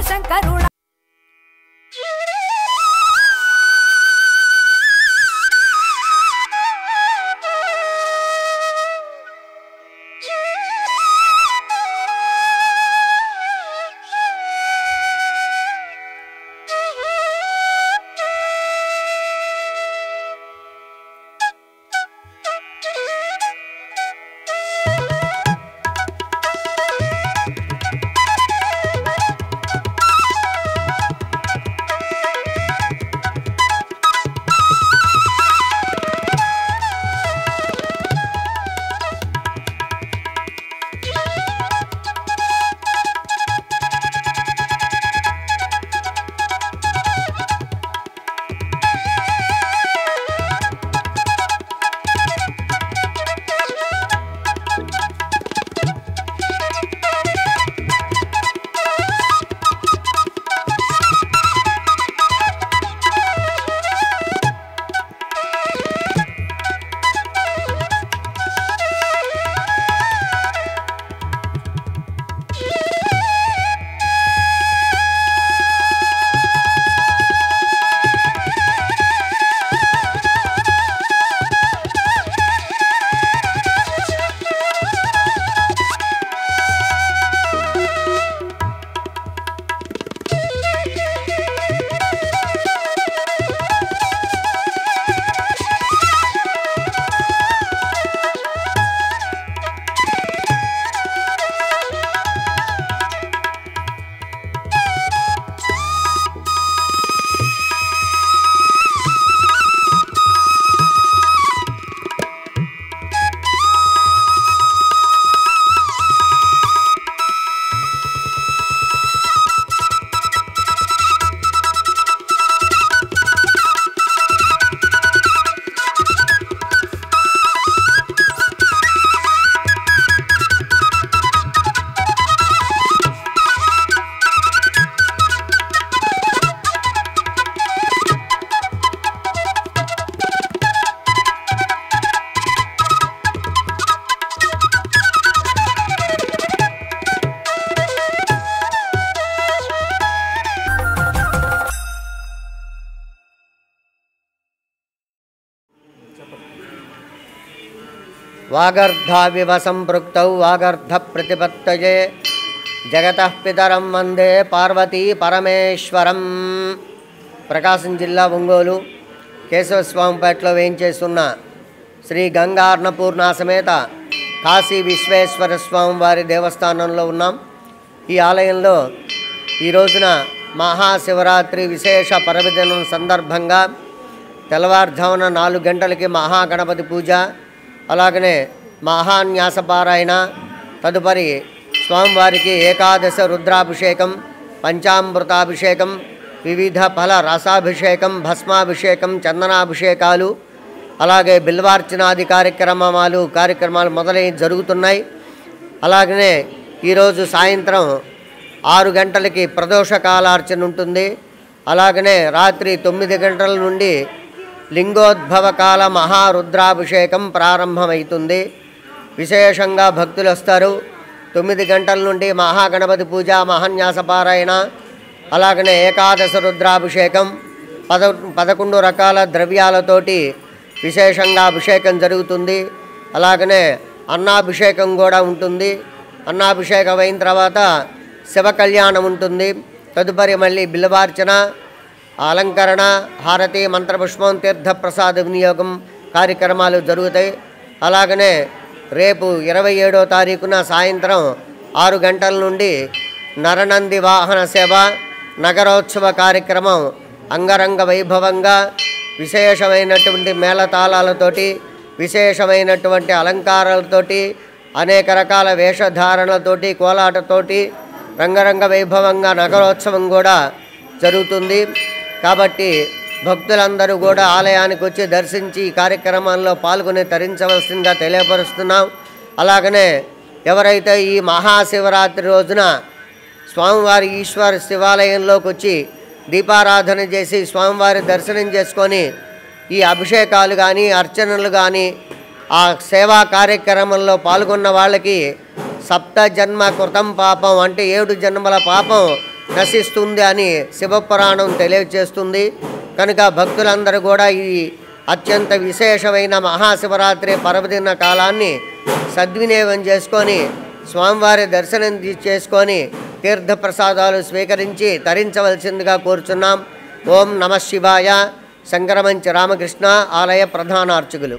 శంకరుడా వాగర్ధావివ సంపృక్తౌ వాగర్ధ ప్రతిపత్తయే జగతః పితరం వందే పార్వతీ పరమేశ్వరం. ప్రకాశం జిల్లా ఒంగోలు కేశవస్వామిపేటలో వేయించేస్తున్న శ్రీ గంగా అన్నపూర్ణ సమేత కాశీ విశ్వేశ్వర స్వామి వారి దేవస్థానంలో ఉన్నాం. ఈ ఆలయంలో ఈ రోజున మహాశివరాత్రి విశేష పర్వదినం సందర్భంగా తెల్లవారుజామున 4 గంటలకి మహాగణపతి పూజ, అలాగనే మహాన్యాసపారాయణ, తదుపరి స్వామివారికి ఏకాదశ రుద్రాభిషేకం, పంచామృతాభిషేకం, వివిధ ఫల రసాభిషేకం, భస్మాభిషేకం, చందనాభిషేకాలు, అలాగే బిల్వార్చనాది కార్యక్రమాలు మొదలై జరుగుతున్నాయి. అలాగనే ఈరోజు సాయంత్రం 6 గంటలకి ప్రదోషకాలార్చన ఉంటుంది. అలాగనే రాత్రి 9 గంటల నుండి లింగోద్భవకాల మహారుద్రాభిషేకం ప్రారంభమవుతుంది. విశేషంగా భక్తులు వస్తారు. 9 గంటల నుండి మహాగణపతి పూజ, మహాన్యాసపారాయణ, అలాగనే ఏకాదశ రుద్రాభిషేకం, 11 రకాల ద్రవ్యాలతోటి విశేషంగా అభిషేకం జరుగుతుంది. అలాగనే అన్నాభిషేకం కూడా ఉంటుంది. అన్నాభిషేకం అయిన తర్వాత శివ కళ్యాణం ఉంటుంది. తదుపరి మళ్ళీ బిల్వార్చన, అలంకరణ, హారతి, మంత్రపుష్పం, తీర్థప్రసాద వినియోగం కార్యక్రమాలు జరుగుతాయి. అలాగనే రేపు 27వ తారీఖున సాయంత్రం 6 గంటల నుండి నరనంది వాహన సేవ, నగరోత్సవ కార్యక్రమం అంగరంగ వైభవంగా విశేషమైనటువంటి మేళతాళాలతోటి, విశేషమైనటువంటి అలంకారాలతోటి, అనేక రకాల వేషధారణలతోటి, కోలాటతోటి రంగరంగ వైభవంగా నగరోత్సవం కూడా జరుగుతుంది. కాబట్టి భక్తులందరూ కూడా ఆలయానికి వచ్చి దర్శించి ఈ కార్యక్రమాల్లో పాల్గొని తరించవలసిందిగా తెలియపరుస్తున్నాం. అలాగనే ఎవరైతే ఈ మహాశివరాత్రి రోజున స్వామివారి ఈశ్వర శివాలయంలోకి వచ్చి దీపారాధన చేసి స్వామివారి దర్శనం చేసుకొని ఈ అభిషేకాలు కానీ అర్చనలు కానీ ఆ సేవా కార్యక్రమంలో పాల్గొన్న వాళ్ళకి 7 జన్మ కృతం పాపం అంటే 7 జన్మల పాపం నశిస్తుంది అని శివపురాణం తెలియజేస్తుంది. కనుక భక్తులందరూ కూడా ఈ అత్యంత విశేషమైన మహాశివరాత్రి పర్వదిన కాలాన్ని సద్వినియోగం చేసుకొని స్వామివారి దర్శనం చేసుకొని తీర్థప్రసాదాలు స్వీకరించి తరించవలసిందిగా కోరుచున్నాం. ఓం నమః శివాయ. శంకరమంచి రామకృష్ణ ఆలయ ప్రధాన అర్చకులు.